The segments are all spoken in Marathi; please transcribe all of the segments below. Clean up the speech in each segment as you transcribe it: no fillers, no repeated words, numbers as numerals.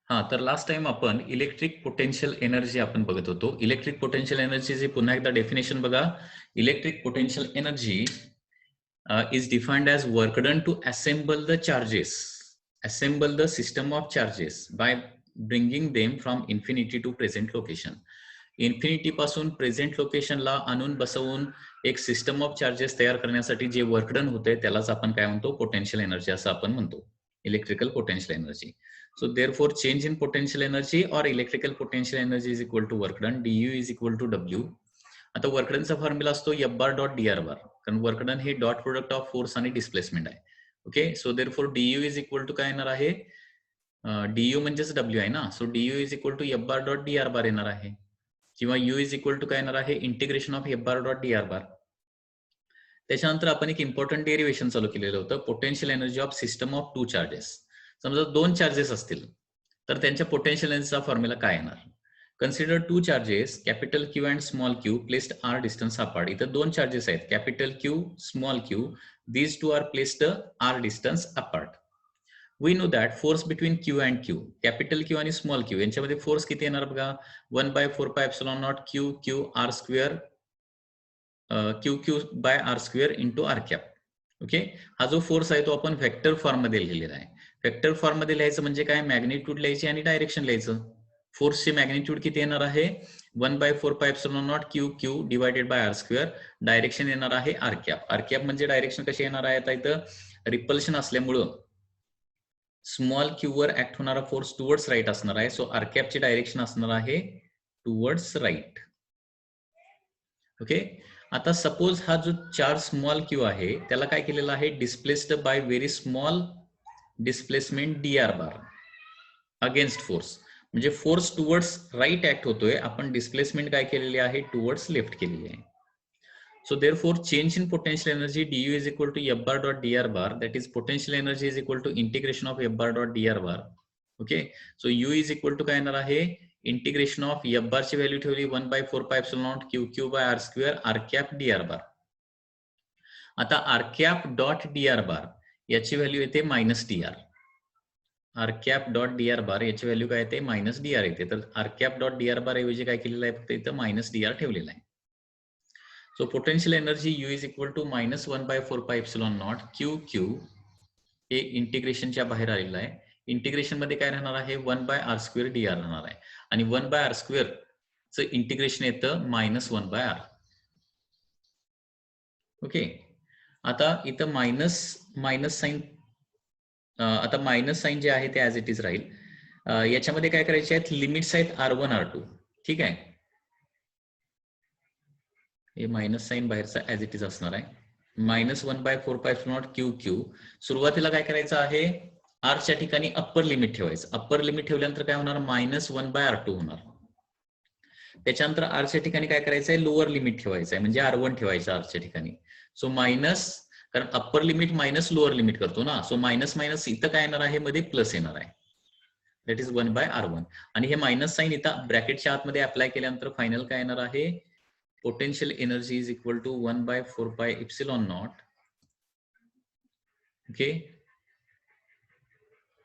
हा, तर लास्ट टाइम आपण इलेक्ट्रिक पोटेन्शियल एनर्जी आपण बघत होतो. इलेक्ट्रिक पोटेन्शियल एनर्जीची पुन्हा एकदा डेफिनेशन बघा. Electric potential energy is defined as work done to assemble the system of charges by bringing them from infinity to present location. Infinity पासून प्रेझेंट लोकेशनला आणून बसवून एक सिस्टम ऑफ चार्जेस तयार करण्यासाठी जे वर्क डन होते त्यालाच आपण काय म्हणतो, पोटेन्शियल एनर्जी असं आपण म्हणतो, electrical potential energy. So therefore change in potential energy or electrical potential energy is equal to work done, du is equal to w. आता वर्क डनचा फॉर्म्युला असतो F bar dot d r bar, कारण वर्क डन हे डॉट प्रोडक्ट ऑफ फोर्स आणि डिस्प्लेसमेंट आहे. Okay, so therefore dU is equal to काय येणार आहे, डीयू म्हणजेच डब्ल्यू आहे ना, so dU is equal to F bar dot d r bar येणार आहे, किंवा यू इज इक्वल टू काय येणार आहे, integration of F bar dot d r bar. त्याच्यानंतर आपण एक इम्पॉर्टंट डेरिवेशन चालू केलेलं होतं, potential energy of system of two charges. समजा दोन चार्जेस असतील तर त्यांच्या पोटेन्शियल एनर्जीचा फॉर्म्युला काय येणार. Consider two charges capital Q and small Q placed R distance apart. इथं दोन चार्जेस आहेत, capital Q small Q, these two are placed R distance apart. We know that force between Q and Q, capital Q आणि स्मॉल क्यू यांच्यामध्ये फोर्स किती येणार बघा, 1/4πε0 Q Q R square Q Q by R square into R cap. Okay, हा जो फोर्स आहे तो आपण व्हेक्टर फॉर्म मध्ये लिहिलेला आहे. व्हेक्टर फॉर्म मध्ये लिहायचं म्हणजे काय, मॅग्निट्यूड लिहायची आणि डायरेक्शन लिहायचं. फोर्सची मॅग्निट्यूड किती येणार आहे, 1/4πε0 Q Q divided by R square. Direction येणार आहे आर कॅप. आर कॅप म्हणजे डायरेक्शन कशी येणार आहे, आता इथं रिपल्शन असल्यामुळं स्मॉल क्यू वर ऍक्ट होणारा फोर्स टुवर्ड्स राईट असणार आहे, सो आर कॅपची डायरेक्शन असणार आहे टुवर्ड्स राईट. ओके, आता सपोज हा जो चार्ज स्मॉल क्यू आहे त्याला काय केलेलं आहे, displaced by very small displacement d r bar against force. म्हणजे फोर्स टुवर्ड्स राईट ऍक्ट होतोय, आपण डिस्प्लेसमेंट काय केलेली आहे, टुवर्ड्स लेफ्ट केलेली आहे. So therefore change in potential energy du is equal to f bar dot dr bar, that is potential energy is equal to integration of f bar dot dr bar. Okay, so u is equal to काय येणार आहे, इंटिग्रेशन ऑफ f bar ची व्हॅल्यू ठेवली 1/4πε0 q q by r square r cap dr bar. आता r cap dot dr bar याची व्हॅल्यू येते minus dr. r cap dot dr bar याची व्हॅल्यू काय येते, मायनस dr येते. तर r cap dot dr bar ऐवजी काय केलेलं आहे, फक्त इथं मायनस dr ठेवलेलं आहे. So potential energy U is equal to minus 1/4πε0 Q Q हे इंटिग्रेशनच्या बाहेर आलेलं आहे. इंटिग्रेशन मध्ये काय राहणार आहे, 1/r² dr राहणार आहे, आणि 1/r² चं इंटिग्रेशन येतं -1/r. ओके, आता इथं मायनस साइन, आता मायनस साइन जे आहे ते ऍज इट इज राहील. याच्यामध्ये काय करायचे आहेत, लिमिट्स आहेत R1 R2. ठीक आहे, हे मायनस साइन बाहेरचा ऍज इट इज असणार आहे, -1/4πε0 क्यू क्यू. सुरुवातीला काय करायचं आहे, आर च्या ठिकाणी अप्पर लिमिट ठेवायचं. अप्पर लिमिट ठेवल्यानंतर काय होणार, -1/r2 होणार. त्याच्यानंतर आर च्या ठिकाणी काय करायचंय, लोअर लिमिट ठेवायचं आहे, म्हणजे R1 ठेवायचं आरच्या ठिकाणी. सो मायनस, कारण upper limit minus lower limit करतो ना, सो मायनस मायनस इथं काय येणार आहे, मध्ये प्लस येणार आहे, दॅट इज 1/r1. आणि हे मायनस साइन इथं ब्रॅकेटच्या आतमध्ये अप्लाय केल्यानंतर फायनल काय येणार आहे, potential energy is equal to 1/4πε0 okay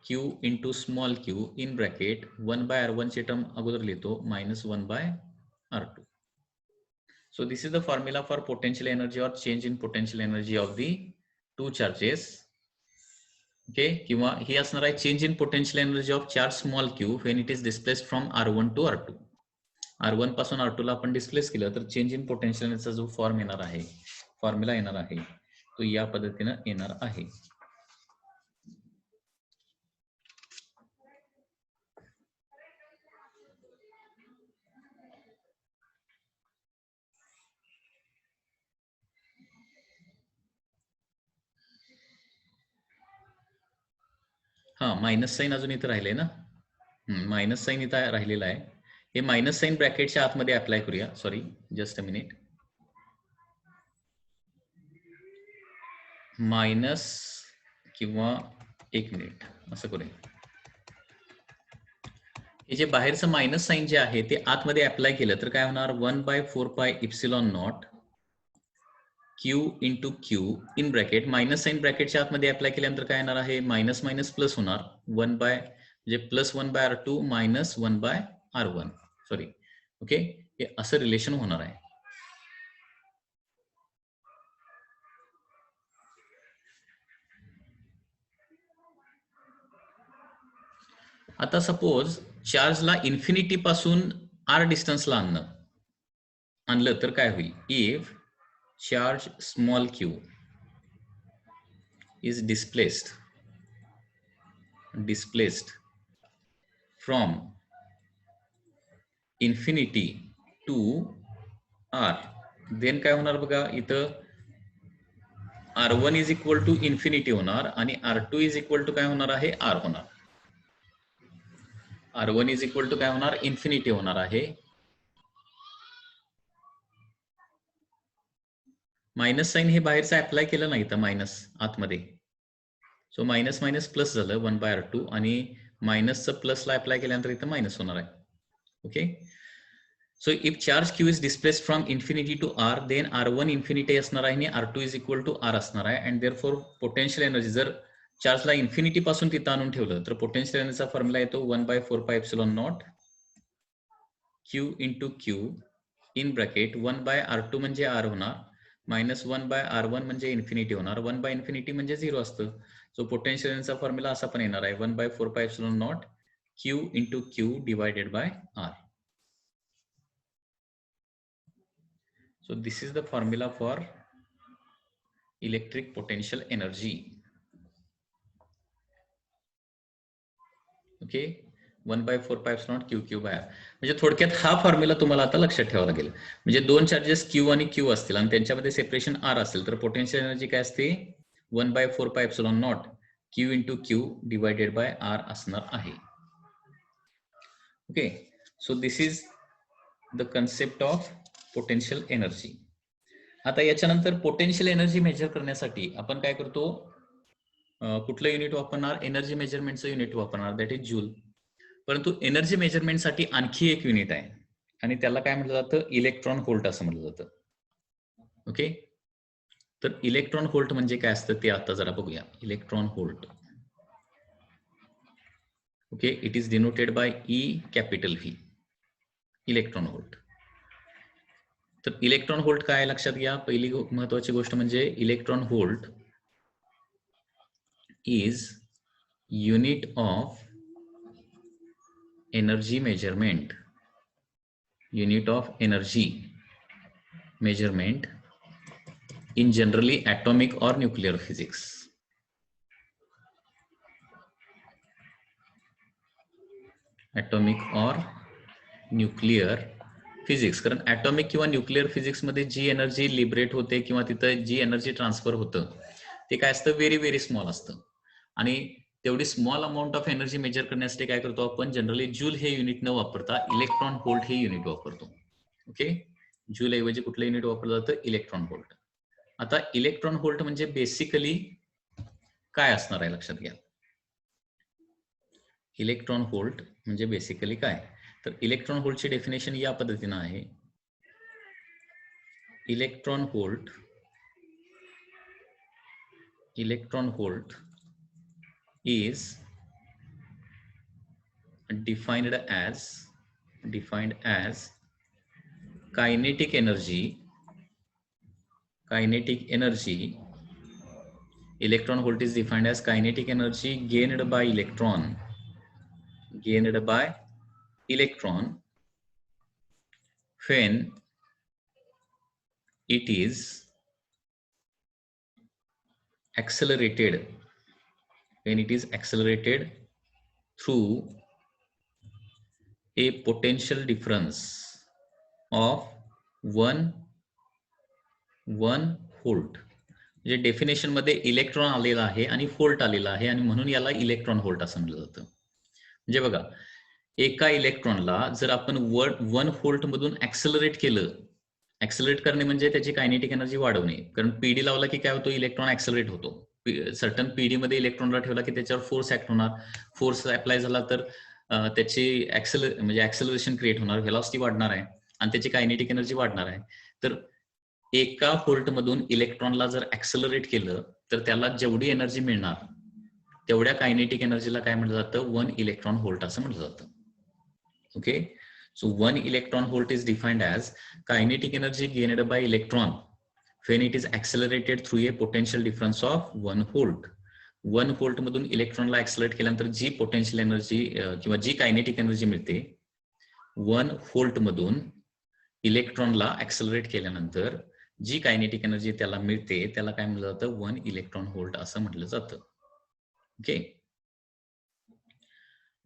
q into small q in bracket 1/r1 ची टर्म अगोदर लिहितो -1/r2. so this is the formula for potential energy or change in potential energy of the two charges. okay, किंवा ही असणार आहे change in potential energy of charge small q when it is displaced from r1 to r2. R1 पासून R2 ला आपण डिस्प्लेस केलं तर चेंज इन पोटेन्शियल एनर्जीचा जो फॉर्म येणार आहे, फॉर्म्युला येणार आहे, तो या पद्धतीने येणार आहे. हा, मायनस साइन अजून इथं राहिले ना, मायनस साइन इथं राहिलेला आहे. हे मायनस साइन ब्रॅकेटच्या आतमध्ये अप्लाय करूया. Sorry, just a minute. Minus किंवा एक मिनिट असं करूया. हे जे बाहेरचं मायनस साइन जे आहे ते आतमध्ये अप्लाय केलं तर काय होणार, 1/4πε0 Q into Q in bracket, minus sign ब्रॅकेटच्या आतमध्ये अप्लाय केल्यानंतर काय येणार आहे, मायनस मायनस प्लस होणार, 1/, म्हणजे +1/R2 -1/R1 सॉरी. ओके, हे असं रिलेशन होणार आहे. आता सपोज चार्जला इन्फिनिटी पासून R डिस्टन्सला आणलं तर काय होईल? If charge small q is displaced from infinity to R, then काय होणार बघा, इथं R1 is equal to infinity होणार आणि R2 इज इक्वल टू काय होणार आहे? R होणार. R1 इज इक्वल टू काय होणार? इन्फिनिटी होणार आहे. मायनस साइन हे बाहेरचं अप्लाय केलं नाही तर मायनस आतमध्ये, सो मायनस मायनस प्लस झालं 1/R2 आणि मायनसचं प्लसला अप्लाय केल्यानंतर इथं मायनस होणार आहे. Okay, so if charge Q is displaced from infinity to R, then R1 infinity असणार आहे आणि R2 is equal to R असणार आहे. अँड देअरफॉर पोटेन्शियल एनर्जी, जर चार्जला इन्फिनिटी पासून तिथं आणून ठेवलं तर पोटेन्शियल एनर्जीचा फॉर्म्युला येतो 1/4πε0 Q into Q in bracket 1/R2 म्हणजे R होणार, -1/R1 म्हणजे इन्फिनिटी होणार, 1/इन्फिनिटी म्हणजे 0 असतं. सो पोटेन्शियल एनर्जीचा फॉर्म्युला असा पण येणार आहे 1/4πε0 Q into Q divided by R. So this is the formula for electric potential energy. Okay, 1/4πε0 Q by R. म्हणजे थोडक्यात हा फॉर्म्युला तुम्हाला आता लक्षात ठेवावा लागेल. म्हणजे दोन चार्जेस Q आणि Q असतील आणि त्यांच्यामध्ये सेपरेशन R असेल तर पोटेन्शियल एनर्जी काय असते? 1/4πε0 Q into Q divided by R असणार आहे. Okay, so this is the concept of potential energy. आता याच्यानंतर पोटेन्शियल एनर्जी मेजर करण्यासाठी आपण काय करतो? कुठलं युनिट वापरणार? एनर्जी मेजरमेंटचं युनिट वापरणार, दॅट इज जूल. परंतु एनर्जी मेजरमेंटसाठी आणखी एक युनिट आहे आणि त्याला काय म्हटलं जातं? इलेक्ट्रॉन व्होल्ट असं म्हटलं जातं. ओके, तर इलेक्ट्रॉन व्होल्ट म्हणजे काय असतं ते आता जरा बघूया. Electron volt, okay, it is denoted bye E capital V, electron volt. तर इलेक्ट्रॉन व्होल्ट काय लक्षात घ्या. पहिली महत्वाची गोष्ट म्हणजे electron volt is unit of energy measurement, unit of energy measurement in generally atomic or nuclear physics. Atomic or nuclear physics, कारण atomic किंवा न्यूक्लिअर फिजिक्स मध्ये जी एनर्जी लिबरेट होते किंवा तिथं जी एनर्जी ट्रान्सफर होतं ते काय असतं? व्हेरी व्हेरी स्मॉल असतं. आणि तेवढी small amount of energy measure करण्यासाठी काय करतो आपण? जनरली जूल हे युनिट न वापरता इलेक्ट्रॉन व्होल्ट हे युनिट वापरतो. ओके, जूल ऐवजी कुठलं युनिट वापरलं जातं? Electron volt. आता इलेक्ट्रॉन व्होल्ट म्हणजे बेसिकली काय असणार आहे लक्षात घ्या. इलेक्ट्रॉन व्होल्ट म्हणजे बेसिकली काय? तर इलेक्ट्रॉन व्होल्टची डेफिनेशन या पद्धतीनं आहे. Electron volt is defined as kinetic energy. Electron volt is defined as kinetic energy gained by electron when it is accelerated through a potential difference of 1 volt. म्हणजे डेफिनेशन मध्ये इलेक्ट्रॉन आलेला आहे आणि व्होल्ट आलेला आहे आणि म्हणून याला इलेक्ट्रॉन व्होल्ट असं म्हटलं जातं. म्हणजे बघा, एका इलेक्ट्रॉनला जर आपण 1 व्होल्ट मधून ऍक्सेलरेट केलं, ऍक्सेलरेट करणे म्हणजे त्याची कायनेटिक एनर्जी वाढवणे, कारण पीडी लावला की काय होतो? इलेक्ट्रॉन ऍक्सेलरेट होतो. सर्टन पीडी मध्ये इलेक्ट्रॉनला ठेवला की त्याच्यावर फोर्स ऍक्ट होणार, फोर्स अप्लाय झाला तर त्याची ऍक्सेलरेशन क्रिएट होणार, व्हेलॉसिटी वाढणार आहे आणि त्याची कायनेटिक एनर्जी वाढणार आहे. तर एका व्होल्ट मधून इलेक्ट्रॉनला जर ऍक्सेलरेट केलं तर त्याला जेवढी एनर्जी मिळणार तेवढ्या कायनेटिक एनर्जीला काय म्हटलं जातं, 1 इलेक्ट्रॉन व्होल्ट असं म्हटलं जातं. Okay, so 1 electron volt is defined as kinetic energy gained by electron when it is accelerated through a potential difference of 1 volt. 1 volt मधून इलेक्ट्रॉनला ऍक्सलरेट केल्यानंतर जी पोटेन्शियल एनर्जी किंवा जी कायनेटिक एनर्जी मिळते 1 व्होल्ट मधून इलेक्ट्रॉनला ऍक्सलरेट केल्यानंतर जी कायनेटिक एनर्जी त्याला मिळते त्याला काय म्हटलं जातं, 1 इलेक्ट्रॉन व्होल्ट असं म्हटलं जातं. ओके,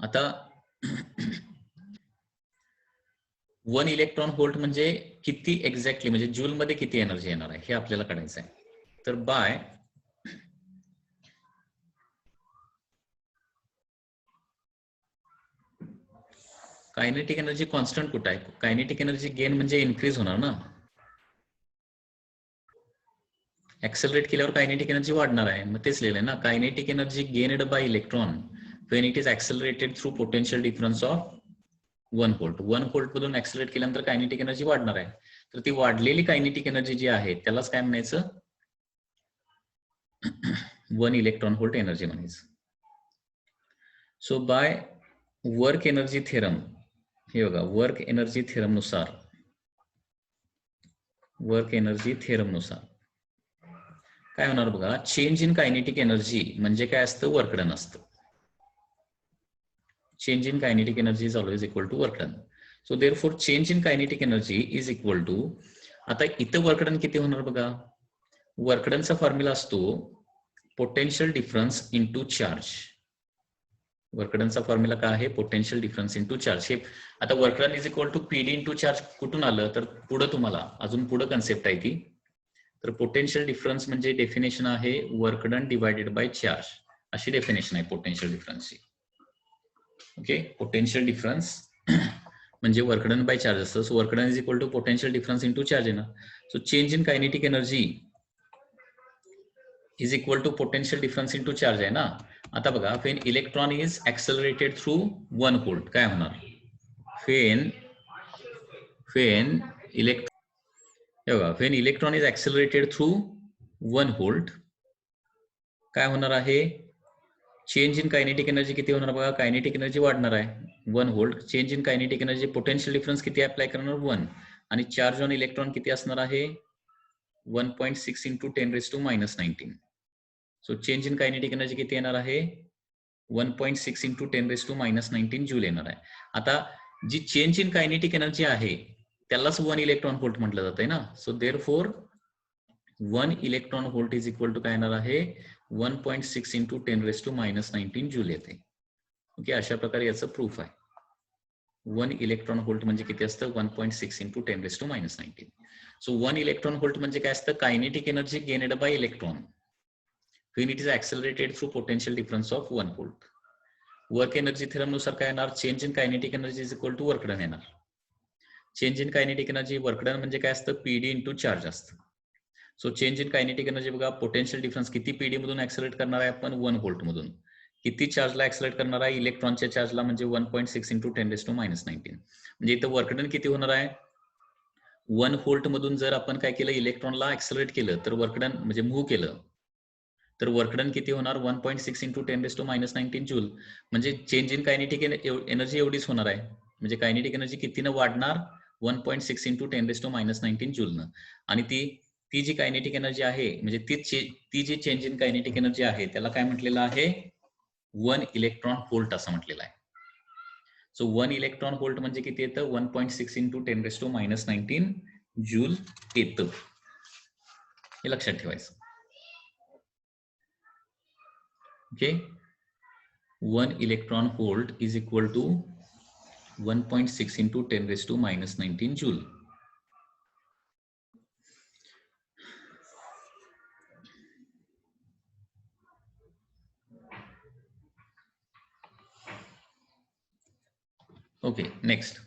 आता 1 इलेक्ट्रॉन व्होल्ट म्हणजे किती एक्झॅक्टली, म्हणजे जूल मध्ये किती एनर्जी येणार आहे हे आपल्याला काढायचं आहे. तर बाय कायनेटिक एनर्जी कॉन्स्टंट कुठं आहे, कायनेटिक एनर्जी गेन म्हणजे इन्क्रीज होणार ना, ऍक्सलरेट केल्यावर कायनेटिक एनर्जी वाढणार आहे. मग तेच लिहिलंय ना, kinetic energy gained by electron when it is accelerated through potential difference of 1 volt. 1 volt मधून ऍक्सलरेट केल्यानंतर कायनेटिक एनर्जी वाढणार आहे. तर ती वाढलेली कायनेटिक एनर्जी जी आहे त्यालाच काय म्हणायचं, 1 इलेक्ट्रॉन व्होल्ट एनर्जी म्हणायचं. So by work energy theorem, हे बघा वर्क एनर्जी थेरम नुसार, वर्क एनर्जी थेरम नुसार काय होणार बघा, चेंज इन कायनेटिक एनर्जी म्हणजे काय असतं, वर्क डन असतं. Change in kinetic energy is always equal to work done. So therefore change in kinetic energy is equal to, आता इथं वर्क डन किती होणार बघा, वर्क डनचा फॉर्म्युला असतो potential difference into charge. Work डनचा फॉर्म्युला काय आहे, पोटेन्शियल डिफरन्स इंटू चार्ज. हे आता work done is equal to PD into charge कुठून आलं, तर पुढं तुम्हाला अजून पुढं कन्सेप्ट आहे ती. तर पोटेन्शियल डिफरन्स म्हणजे डेफिनेशन आहे work done divided by charge, अशी डेफिनेशन आहे पोटेन्शियल डिफरन्सची. ओके, पोटेन्शियल डिफरन्स म्हणजे वर्क डन बाय चार्ज असतं. So work done is equal to potential difference into charge आहे ना. So change in kinetic energy is equal to potential difference into charge आहे ना. आता बघा, when electron is accelerated through 1 volt काय होणार, when electron is accelerated through 1 volt काय होणार आहे, चेंज इन कायनेटिक एनर्जी किती होणार बघा, कायनेटिक एनर्जी वाढणार आहे 1 volt. Change in kinetic energy potential difference किती अप्लाय करणार 1, आणि चार्ज ऑन इलेक्ट्रॉन किती असणार आहे 1.6 into 10⁻⁻19. So change in kinetic energy किती येणार आहे 1.6 इंटू 10⁻⁻19 जूल येणार आहे. आता जी चेंज इन कायनेटिक एनर्जी आहे त्यालाच 1 इलेक्ट्रॉन व्होल्ट म्हटलं जातंय ना. So therefore 1 electron volt is equal to काय येणार आहे 1.6 इंटू 10⁻⁻19 जूल येते. ओके, अशा प्रकारे याचं प्रूफ आहे. 1 इलेक्ट्रॉन व्होल्ट म्हणजे किती असतं 1.6 इंटू 10⁻⁻19. सो 1 इलेक्ट्रॉन व्होल्ट म्हणजे काय असतं, kinetic energy gained bye electron when it is accelerated through potential difference of 1 volt. Work energy theorem नुसार काय येणार, change in kinetic energy is equal to work done येणार. Change in kinetic energy work done म्हणजे काय असतं, पीडी इंटू चार्ज असतं. So change in kinetic energy बघा, पोटेन्शियल डिफरन्स किती पीडी मधून ऍक्सलरेट करणार आहे आपण 1 व्होल्ट मधून, किती चार्जला ऍक्सलरेट करणार आहे इलेक्ट्रॉनच्या चार्जला म्हणजे 1.6 इंटू 10⁻⁻19. म्हणजे इथं वर्क डन किती होणार आहे 1 व्होल्ट मधून जर आपण काय केलं इलेक्ट्रॉनला ऍक्सलरेट केलं तर वर्क डन म्हणजे मूव्ह केलं तर वर्क डन किती होणार 1.6 इंटू 10⁻⁻19 जूल. म्हणजे चेंज इन कायनेटिक एनर्जी एवढीच होणार आहे, म्हणजे कायनेटिक एनर्जी कितीनं वाढणार 1.6 इंटू 10⁻⁻19 जूलनं. आणि ती जी कायनेटिक एनर्जी आहे म्हणजे ती जी चेंज इन कायनेटिक एनर्जी आहे त्याला काय म्हटलेलं आहे 1 इलेक्ट्रॉन व्होल्ट असं म्हटलेलं आहे. सो 1 इलेक्ट्रॉन व्होल्ट म्हणजे किती येतं 1.6 इंटू 10⁻⁻19 जूल येतं, हे लक्षात ठेवायचं. Okay, 1 electron volt is equal to 1.6 into 10⁻⁻19 joule. Okay, next.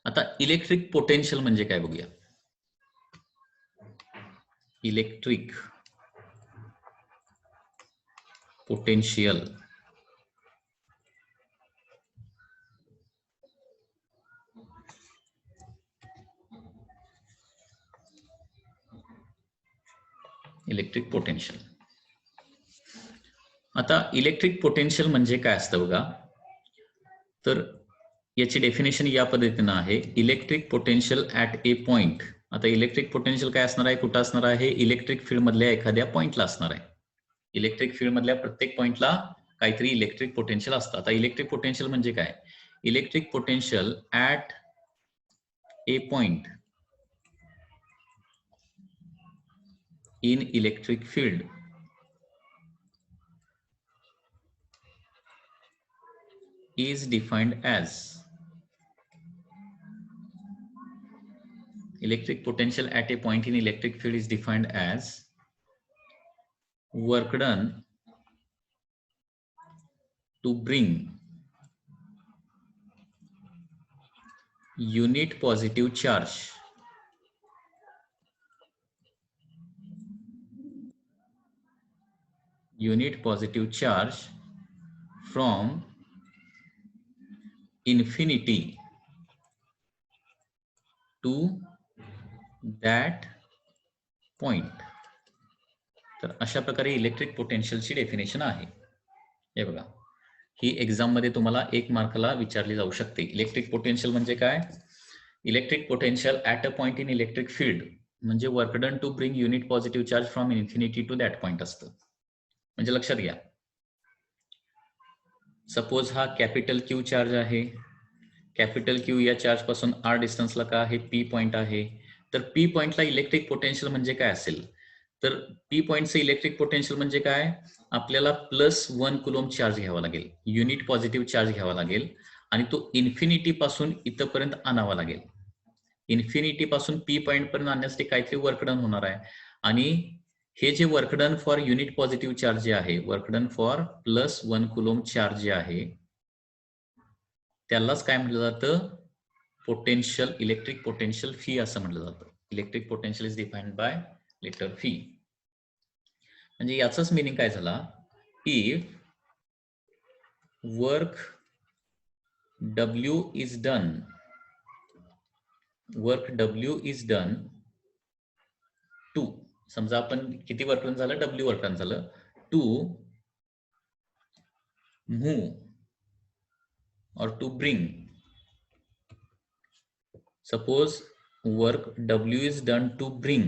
आता इलेक्ट्रिक पोटेन्शियल म्हणजे काय बघूया. इलेक्ट्रिक पोटेन्शियल इलेक्ट्रिक पोटेन्शियल आता इलेक्ट्रिक पोटेन्शियल म्हणजे काय असतं बघा, तर याची डेफिनेशन या पद्धतीनं आहे. Electric potential at A point. आता इलेक्ट्रिक पोटेन्शियल काय असणार आहे, कुठं असणार आहे, इलेक्ट्रिक फील्ड मधल्या एखाद्या पॉइंटला असणार आहे. इलेक्ट्रिक फील्ड मधल्या प्रत्येक पॉइंटला काहीतरी इलेक्ट्रिक पोटेन्शियल असतं. आता इलेक्ट्रिक पोटेन्शियल म्हणजे काय, electric potential at A point in electric field is defined as electric potential at a point in electric field is defined as work done to bring unit positive charge from infinity to that point. तर अशा प्रकारे इलेक्ट्रिक पोटेन्शियलची डेफिनेशन आहे. हे बघा, ही एक्झाम मध्ये तुम्हाला 1 मार्कला विचारली जाऊ शकते. इलेक्ट्रिक पोटेन्शियल म्हणजे काय, electric potential at a point in electric field म्हणजे work done to bring unit positive charge from infinity to that point असतं. म्हणजे लक्षात घ्या, सपोज हा कॅपिटल क्यू चार्ज आहे. कॅपिटल क्यू या चार्ज पासून आर डिस्टन्सला का आहे, पी पॉइंट आहे. तर पी पॉइंटला इलेक्ट्रिक पोटेन्शियल म्हणजे काय असेल, तर पी पॉइंटचं इलेक्ट्रिक पोटेन्शियल म्हणजे काय, आपल्याला +1 कुलॉम चार्ज घ्यावा लागेल, युनिट पॉझिटिव्ह चार्ज घ्यावा लागेल आणि तो इन्फिनिटी पासून इथपर्यंत आणावा लागेल. इन्फिनिटी पासून पी पॉइंट पर्यंत आणण्यासाठी काहीतरी वर्क डन होणार आहे. आणि हे जे work done for unit positive charge जे आहे, work done for +1 Coulomb charge जे आहे, त्यालाच काय म्हटलं जातं, पोटेन्शियल, इलेक्ट्रिक पोटेन्शियल फी असं म्हटलं जातं. Electric potential is defined by letter phi. म्हणजे याचाच मिनिंग काय झाला, if work W is done to, समजा आपण किती वर्क डन झालं, W वर्क डन झालं, to move or to bring. Suppose work W is done to bring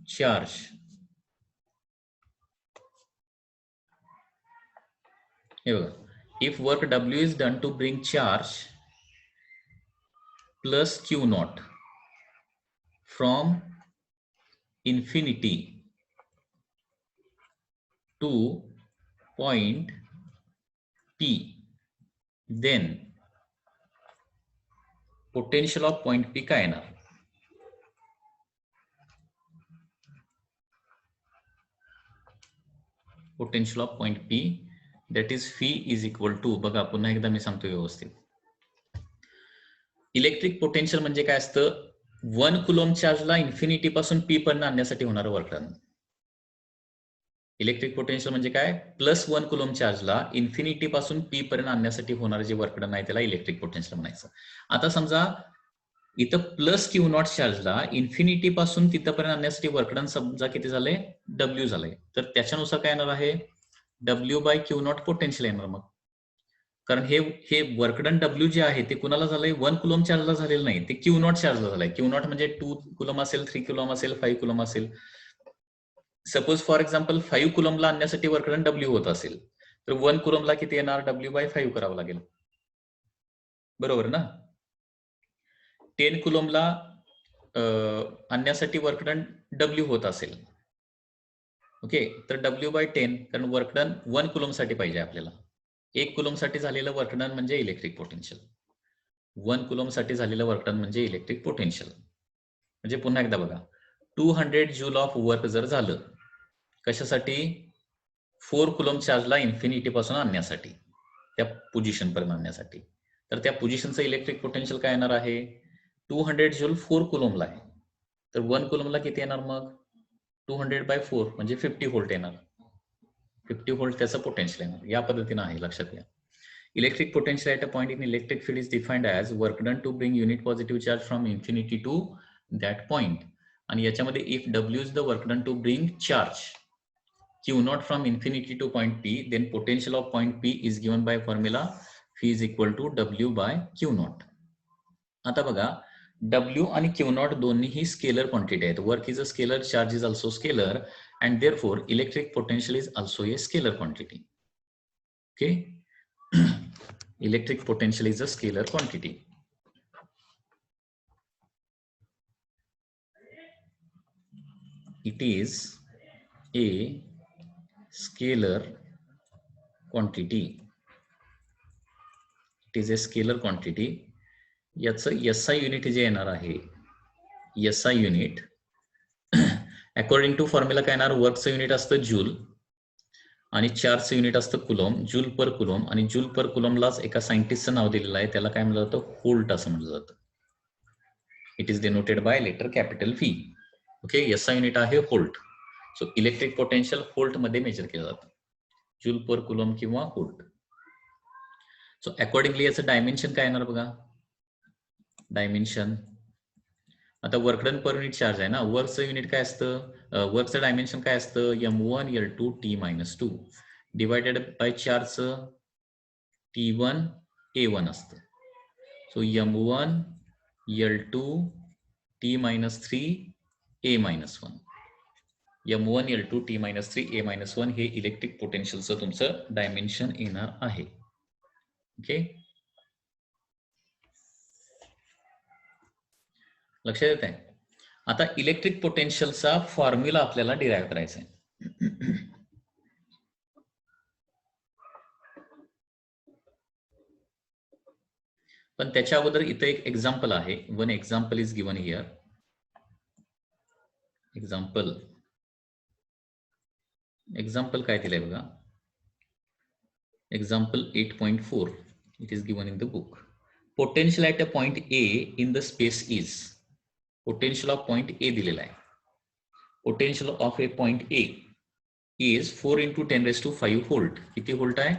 charge if work W is done to bring charge plus Q naught from infinity to point P, then potential of point P काय येणार, potential of point P that is phi is equal to, बघा पुन्हा एकदा मी सांगतो व्यवस्थित. इलेक्ट्रिक पोटेन्शियल म्हणजे काय असतं, 1 कुलॉम चार्जला इन्फिनिटी पासून पी पर्यंत आणण्यासाठी होणारं वर्क डन. इलेक्ट्रिक पोटेन्शियल म्हणजे काय, +1 कुलॉम चार्जला इन्फिनिटी पासून पी पर्यंत आणण्यासाठी होणारं जे वर्क डन आहे त्याला इलेक्ट्रिक पोटेन्शियल म्हणायचं. आता समजा इथं +Q0 चार्जला इन्फिनिटी पासून तिथपर्यंत आणण्यासाठी वर्क डन समजा किती झालंय, W झालंय, तर त्याच्यानुसार काय येणार आहे, W/Q0 पोटेन्शियल येणार. मग कारण हे वर्क डन W जे आहे ते कुणाला झालंय, 1 कुलॉम चार्जला झालेलं नाही, ते Q0 चार्जला झालंय. Q0 म्हणजे 2 कुलॉम असेल, 3 कुलॉम असेल, 5 कुलॉम असेल. सपोज फॉर एक्झाम्पल 5 कुलॉमला आणण्यासाठी वर्क डन W होत असेल, तर 1 कुलॉमला किती येणार, W/5 करावं लागेल, बरोबर ना. 10 कुलॉमला आणण्यासाठी वर्क डन W होत असेल, ओके, तर W/10, कारण वर्क डन 1 कुलॉम साठी पाहिजे आपल्याला. 1 कुलॉम साठी झालेलं वर्क डन म्हणजे इलेक्ट्रिक पोटेन्शियल, 1 कुलॉम साठी झालेलं वर्क डन म्हणजे इलेक्ट्रिक पोटेन्शियल. म्हणजे पुन्हा एकदा बघा, 200 जूल ऑफ वर्क जर झालं, कशासाठी, 4 कुलॉम चार्जला इन्फिनिटी पासून आणण्यासाठी, त्या पोझिशन पर्यंत आणण्यासाठी, तर त्या पोझिशनचं इलेक्ट्रिक पोटेन्शियल काय येणार आहे, 200 जूल 4 कुलॉमला आहे, तर 1 कुलॉमला किती येणार, मग 200/4 म्हणजे 50 व्होल्ट येणार. 50 व्होल्ट त्याचं पोटेन्शियल येणार. या पद्धतीने आहे, लक्षात घ्या. Electric potential at a point in electric field is defined as work done to bring unit positive charge from infinity to that point. आणि याच्यामध्ये if W is the work done to bring charge, Q naught from infinity to point P, then potential of point P is given by formula phi is equal to W by Q naught. आता बघा W आणि Q naught दोन्हीही स्केलर क्वांटिटी आहेत. Work is a scalar, charge is also scalar, and therefore electric potential is also a scalar quantity. Okay. Electric potential is a scalar quantity. It is a scalar quantity. It is a scalar quantity. याचं SI युनिट जे येणार आहे, SI unit according to formula काय येणार, वर्कचं युनिट असतं जूल आणि चार्जचं युनिट असतं कुलॉम, जूल पर कुलॉम, आणि जूल पर कुलॉमलाच एका सायंटिस्टचं नाव दिलेलं आहे, त्याला काय म्हटलं जातं, व्होल्ट असं म्हटलं जातं. It is denoted by letter capital V. Okay, SI unit आहे volt. So electric potential volt मध्ये मेजर केलं जातं, जूल पर कुलॉम किंवा व्होल्ट. सो अकॉर्डिंगली याचं डायमेन्शन काय येणार बघा, डायमेन्शन आता work done per unit charge आहे ना, वर्कचं युनिट काय असतं, वर्कचं डायमेन्शन काय असतं, M1 L2 T-2 divided by चार्जचं T1 A1 असतं. So M1 L2 T-3 A-1, M1 L2 T-3 A-1 हे इलेक्ट्रिक पोटेन्शियलचं तुमचं डायमेन्शन येणार आहे. ओके, लक्षात येत आहे. आता इलेक्ट्रिक पोटेन्शियलचा फॉर्म्युला आपल्याला डिराईव्ह करायचा आहे. पण त्याच्या अगोदर इथे एक एक्झाम्पल आहे. One example is given here. Example काय दिलंय बघा, example 8.4 it is given in the book. Potential at a point A in the space is, potential of point A दिलेला आहे. Potential of A point A is 4 × 10⁵ volt. किती व्होल्ट आहे,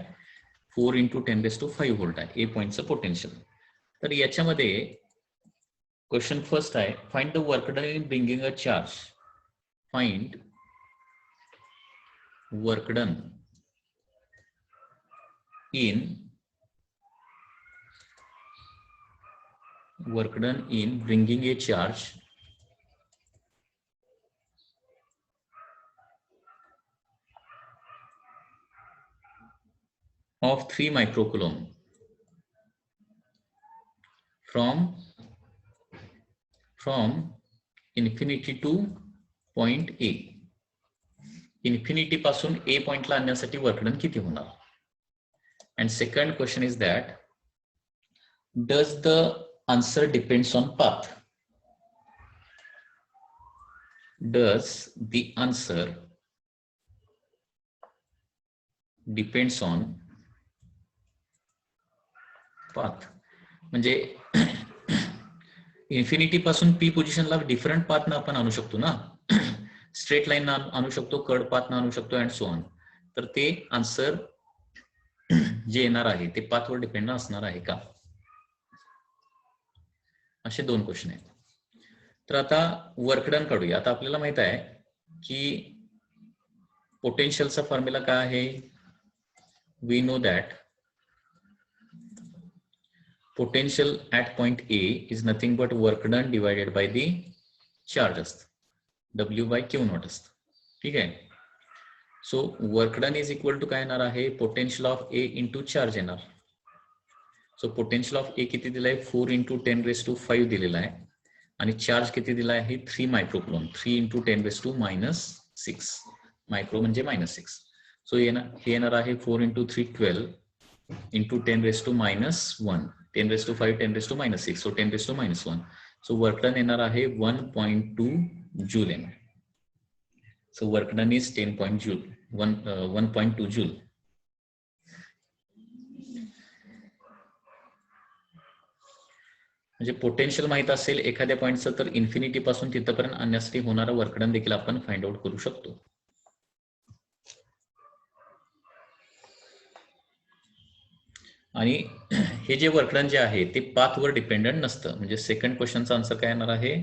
4 × 10⁵ व्होल्ट आहे ए पॉइंटचं पोटेन्शियल. तर याच्यामध्ये क्वेश्चन फर्स्ट आहे, find the work done in bringing a charge. Find work done in bringing a charge of 3 microcoulomb from infinity to point A. Infinity पासून A पॉइंटला आणण्यासाठी वर्क डन किती होणार. And second question is that does the answer depends on path? Does the answer depends on path? म्हणजे इन्फिनिटी पासून P पोझिशनला डिफरंट पाथ आपण आणू शकतो ना, स्ट्रेट लाईन आणू शकतो, कर्ड पाथ आणू शकतो अँड सो ऑन. तर ते आन्सर जे येणार आहे ते पाथवर डिपेंड असणार आहे का, असे दोन क्वेश्चन आहेत. तर आता वर्क डन काढूया. आता आपल्याला माहित आहे की पोटेन्शियलचा फॉर्म्युला काय आहे. We know that potential at point A is nothing but work done divided by the charge असतं, W/Q0 असतं. ठीक आहे. So work done is equal to काय येणार आहे, potential of A into charge येणार. सो पोटेन्शियल ऑफ A किती दिलाय, 4 × 10⁵ दिलेला आहे, आणि चार्ज किती दिला आहे, 3 मायक्रोकुलॉम, 3 × 10⁻⁻6 मायक्रो म्हणजे -6. सो हे येणार आहे 4 × 3 12 × 10⁻⁻1, 10⁵ 10⁻⁻6, सो 10⁻⁻1. सो वर्क डन येणार आहे 1.2 जूल येणार. So work done is 1.2 joule. म्हणजे पोटेन्शियल माहित असेल एखाद्या पॉइंटचं तर इन्फिनिटी पासून तिथपर्यंत आणण्यासाठी होणारा वर्क डन देखील आपण फाइंड आउट करू शकतो. आणि हे जे वर्क डन जे आहे ते पाथवर डिपेंडंट नसतं. म्हणजे सेकंड क्वेश्चनचा आन्सर काय येणार आहे,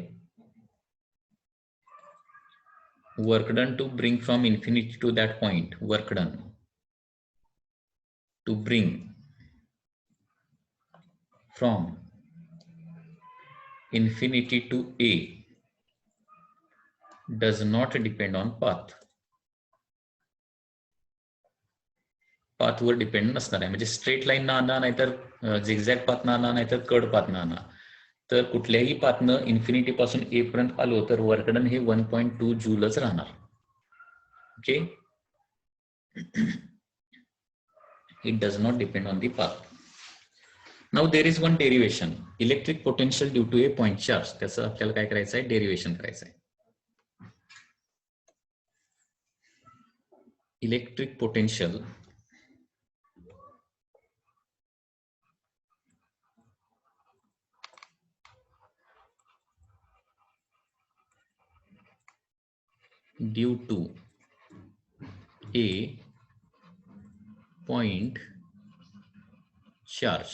work done to bring from infinity to that point, work done to bring from infinity to A does not depend on path. पाथवर डिपेंड नसणार आहे, म्हणजे स्ट्रेट लाईन ना आणा, नाहीतर झिगझॅग पाथ ना आणा, नाहीतर कड पाथ ना आणा. तर कुठल्याही पाथनं इन्फिनिटी पासून ए पर्यंत आलो तर वर्क डन हे 1.2 जूलच राहणार. Okay, it does not depend on the path. Now there is one derivation, electric potential due to a point charge. त्याचं आपल्याला काय करायचं आहे, डेरिवेशन करायचं आहे. Electric potential due to a point charge,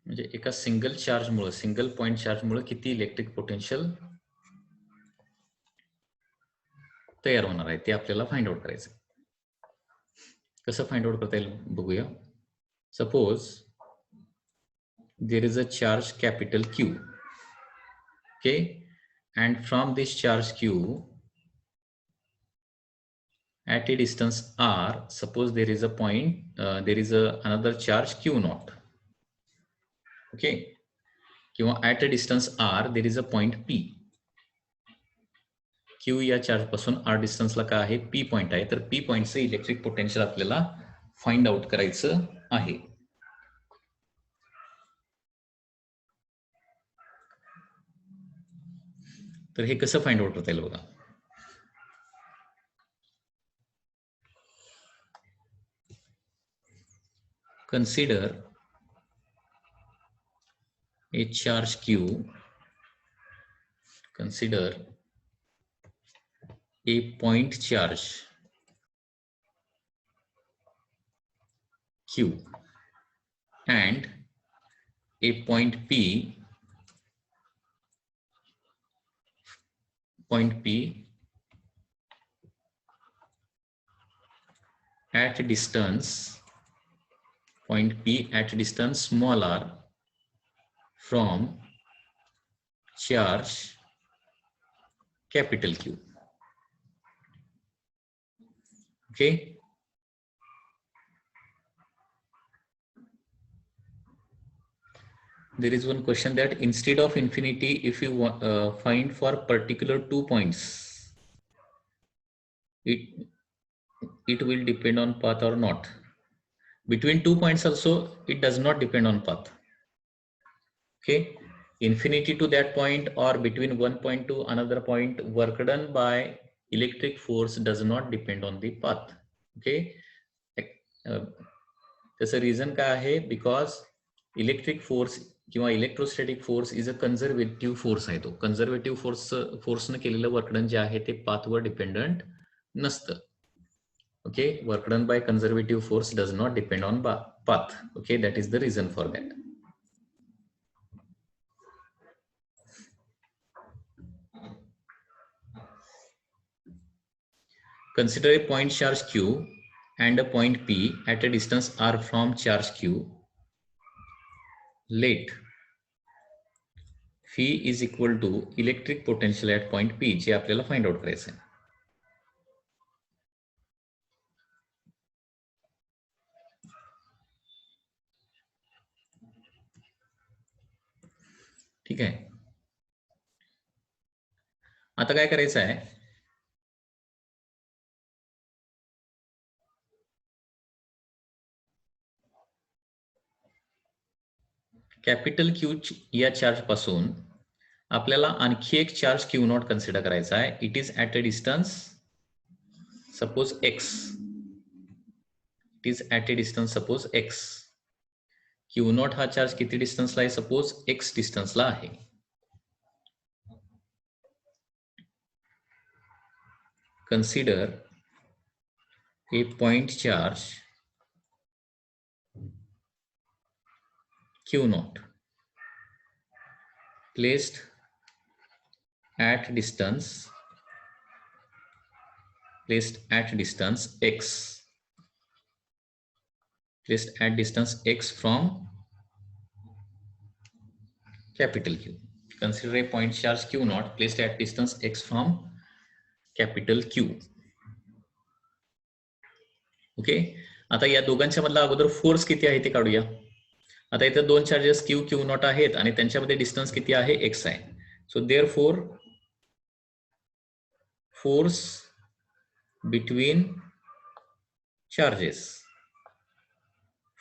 म्हणजे एका सिंगल चार्ज मुळे, सिंगल पॉइंट चार्ज मुळे किती इलेक्ट्रिक पोटेन्शियल तयार होणार आहे ते आपल्याला फाइंड आउट करायचं. कसं फाइंड आउट करता येईल बघूया. Suppose there is a charge capital Q, okay, and from this charge Q at a distance r, suppose there is a point, there is another charge Q naught, okay, किंवा at a distance r there is a point P. Q या चार्ज पासून r डिस्टन्सला काय आहे, P पॉइंट आहे. तर P पॉइंटचं इलेक्ट्रिक पोटेन्शियल आपल्याला फाइंड आउट करायचं आहे. तर हे कसं फाइंड आउट करता येईल बघा. Consider a charge Q, consider a point charge Q and a point P at distance, point P at distance small r from charge capital Q. Okay, there is one question that instead of infinity, if you find for particular 2 points, it will depend on path or not. Between 2 points also it does not depend on path. Okay, infinity to that point or between one point to another point, work done by electric force does not depend on the path. Okay, त्याचं रिझन काय आहे, बिकॉज इलेक्ट्रिक फोर्स किंवा electrostatic force is a conservative force आहे. तो कन्झर्वेटिव्ह फोर्सनं केलेलं वर्कडन जे आहे ते पाथवर डिपेंडंट नसतं. Okay, work done by conservative force does not depend on path. Okay, that is the reason for that. Consider a point charge Q and a point P at a distance r from charge Q. Let phi is equal to electric potential at point P, जे आपल्याला फाइंड आउट करायचं आहे. ठीक आहे, आता काय करायचं आहे, कॅपिटल क्यू या चार्ज पासून आपल्याला आणखी एक चार्ज क्यू नॉट कन्सिडर करायचा आहे. It is at a distance suppose x, it is at a distance suppose x. Q not हा चार्ज किती डिस्टन्सला आहे, सपोज एक्स डिस्टन्सला आहे. Consider a point charge Q naught placed at distance placed at distance x, placed at distance x from capital Q. Consider a point charge Q naught placed at distance x from capital Q. Okay, आता या दोघांच्या मधला अगोदर फोर्स किती आहे ते काढूया. आता इथे दोन चार्जेस क्यू क्यू नॉट आहेत आणि त्यांच्यामध्ये डिस्टन्स किती आहे एक्स आहे. So therefore force between charges,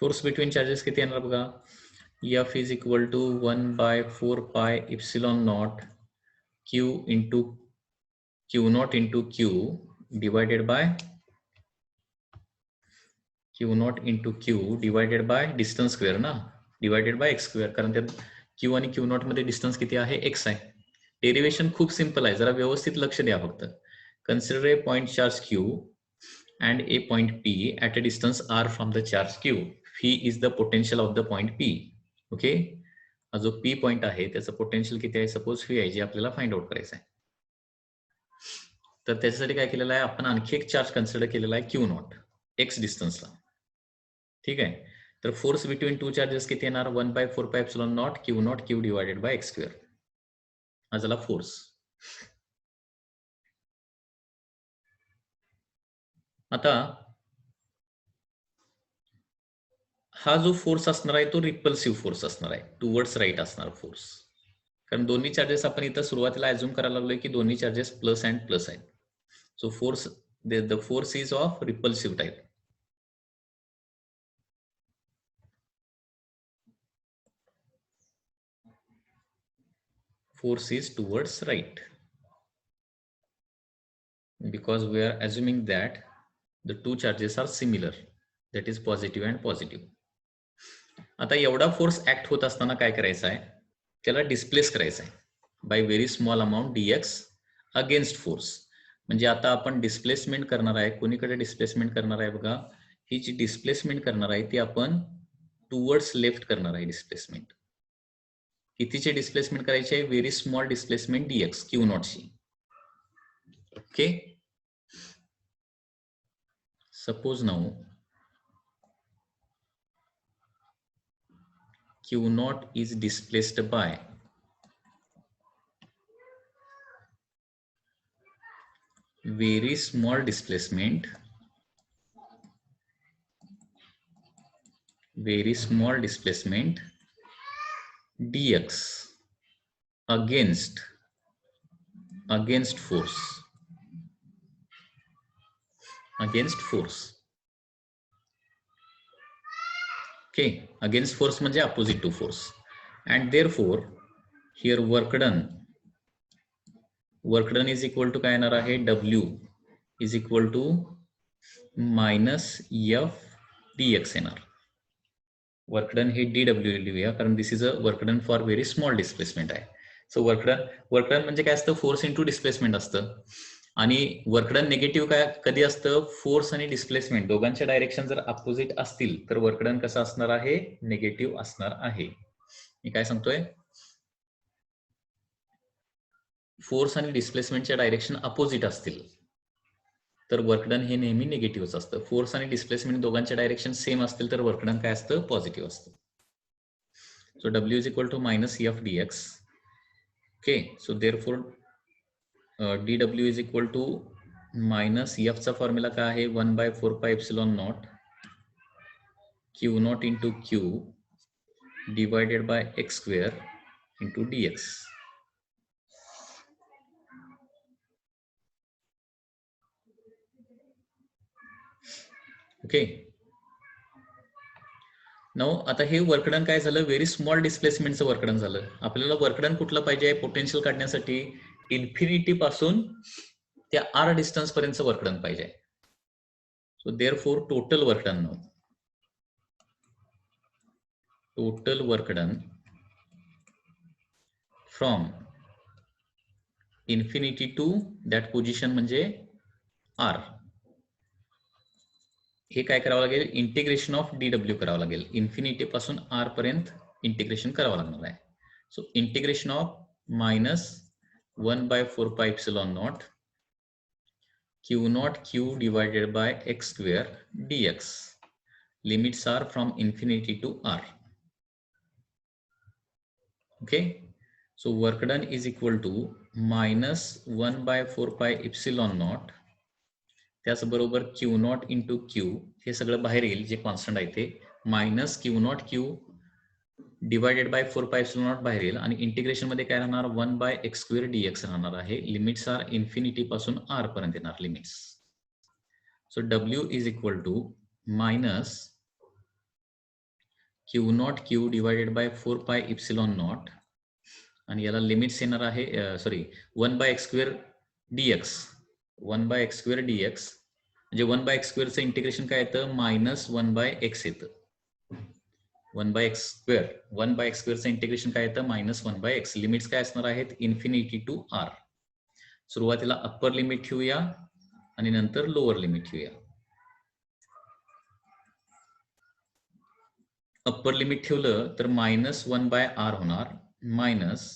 force between charges किती येणार बघा. F is equal to 1/4 pi epsilon naught Q into Q naught into Q divided by Q naught into Q divided by distance square ना, divided by x square, कारण त्यात Q आणि Q naught मध्ये डिस्टन्स किती आहे x आहे. डेरिवेशन खूप सिंपल आहे, जरा व्यवस्थित लक्ष द्या फक्त. Consider A point charge Q and a point P at a distance r from the charge Q. Phi is the potential of the point P. Okay, हा जो P पॉइंट आहे त्याचं पोटेन्शियल किती आहे, सपोज Phi आहे, जे आपल्याला फाइंड आउट करायचं आहे. तर त्याच्यासाठी काय केलेलं आहे आपण, आणखी एक चार्ज कन्सिडर केलेला आहे Q नॉट x डिस्टन्सला. ठीक आहे, तर फोर्स बिटवीन टू चार्जेस किती येणार, 1/4 pi epsilon naught Q naught Q divided by x square. हा झाला फोर्स. आता हा जो फोर्स असणार आहे तो रिपल्सिव्ह फोर्स असणार आहे, टुवर्ड्स राईट असणार फोर्स. कारण दोन्ही चार्जेस आपण इथं सुरुवातीला अज्युम करायला लागलोय की दोन्ही चार्जेस प्लस अँड प्लस आहेत. So force, the force is of repulsive type. Force is towards right because we are assuming that the two charges are similar, that is positive and positive. आता एवढा फोर्स ऍक्ट होत असताना काय करायचं आहे, त्याला डिस्प्लेस करायचं आहे by very small amount dx against force. म्हणजे आता आपण डिस्प्लेसमेंट करणार आहे, कोणीकडे डिस्प्लेसमेंट करणार आहे बघा, ही जी डिस्प्लेसमेंट करणार आहे ती आपण टुवर्ड्स लेफ्ट करणार आहे डिस्प्लेसमेंट. कितीचे डिस्प्लेसमेंट करायचे आहे, very small displacement dx Q naught ची. Okay, suppose now Q naught is displaced by very small displacement dx against force, okay, against force म्हणजे opposite to force. And therefore here work done is equal to काय येणार आहे, W is equal to minus F dx येणार. वर्क डन हे dw लिहूया कारण this is a work done for very small displacement आहे. सो वर्क डन म्हणजे काय असतं, फोर्स इंटू डिस्प्लेसमेंट असतं. आणि वर्क डन निगेटिव्ह काय कधी असतं, फोर्स आणि डिस्प्लेसमेंट दोघांच्या डायरेक्शन जर अपोजिट असतील तर वर्क डन कसं असणार आहे, निगेटिव्ह असणार आहे. मी काय सांगतोय, फोर्स आणि डिस्प्लेसमेंटच्या डायरेक्शन अपोजिट असतील तर वर्क डन हे नेहमी निगेटिव्हच असतं. फोर्स आणि डिस्प्लेसमेंट दोघांच्या डायरेक्शन सेम असतील तर वर्क डन काय असतं, पॉझिटिव्ह असतं. So W is equal to minus F dx. Okay, so therefore dw is equal to minus F चा फॉर्म्युला काय आहे, 1/4 pi epsilon naught Q naught into Q divided by x square into dx. Okay, now आता हे वर्कडन काय झालं, व्हेरी स्मॉल डिस्प्लेसमेंटचं वर्कडन झालं. आपल्याला वर्कडन कुठलं पाहिजे आहे, पोटेन्शियल काढण्यासाठी इन्फिनिटी पासून त्या r डिस्टन्स पर्यंतचं वर्कडन पाहिजे. So therefore total work done from infinity to that position म्हणजे r, हे काय करावं लागेल, इंटिग्रेशन ऑफ dw करावं लागेल. इन्फिनिटी पासून r पर्यंत इंटिग्रेशन करावं लागणार आहे. So integration of minus 1 by 4 pi epsilon naught q naught q divided by x square dx. Limits are from infinity to r. Okay, so work done is equal to minus 1 by 4 pi epsilon naught त्याचबरोबर क्यू नॉट इंटू क्यू हे सगळं बाहेर येईल जे कॉन्स्टंट आहे ते minus q naught q divided by 4 pi epsilon not बाहेर येईल आणि इंटिग्रेशन मध्ये काय राहणार 1 बाय एक्स स्क्वेअर डीएक्स राहणार आहे. लिमिट्स आर इन्फिनिटी पासून आर पर्यंत येणार limits. So W is equal to minus q naught q divided by 4 pi epsilon naught आणि याला लिमिट्स येणार आहे sorry 1 by x square dx 1 by x square dx म्हणजे 1 बाय एक्स स्क्वेअरचं इंटिग्रेशन काय येतं मायनस 1 बाय एक्स येतं. 1 by x square 1 by x स्क्वेअरचं इंटिग्रेशन काय येतं मायनस 1 बाय एक्स. लिमिट्स काय असणार आहेत इन्फिनिटी टू आर. सुरुवातीला अप्पर लिमिट ठेवूया आणि नंतर लोअर लिमिट ठेवूया. अप्पर लिमिट ठेवलं तर मायनस 1 बाय आर होणार minus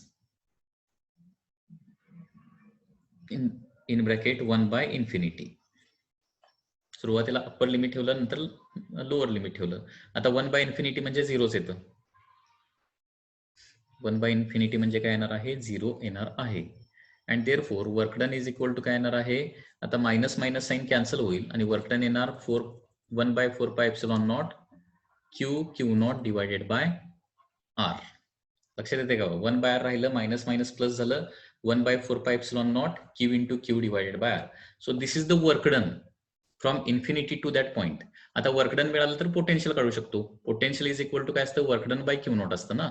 in bracket 1 by infinity. सुरुवातीला अप्पर लिमिट ठेवलं नंतर लोअर लिमिट ठेवलं. आता 1 बाय इन्फिनिटी म्हणजे झिरोच येतं. 1 बाय इन्फिनिटी म्हणजे काय येणार आहे 0 येणार आहे. And therefore work done is equal to काय येणार आहे आता मायनस मायनस साइन कॅन्सल होईल आणि वर्क डन येणार 1 by 4 pi epsilon naught q naught divided by r. लक्षात येते का 1 बाय आर राहिलं मायनस मायनस प्लस झालं 1 by 4 pi epsilon naught q into q divided by r. So this is the work done from infinity to that point. आता वर्क डन मिळालं तर पोटेन्शियल काढू शकतो. पोटेन्शियल इज इक्वल टू काय असतं work done bye Q not असतं ना.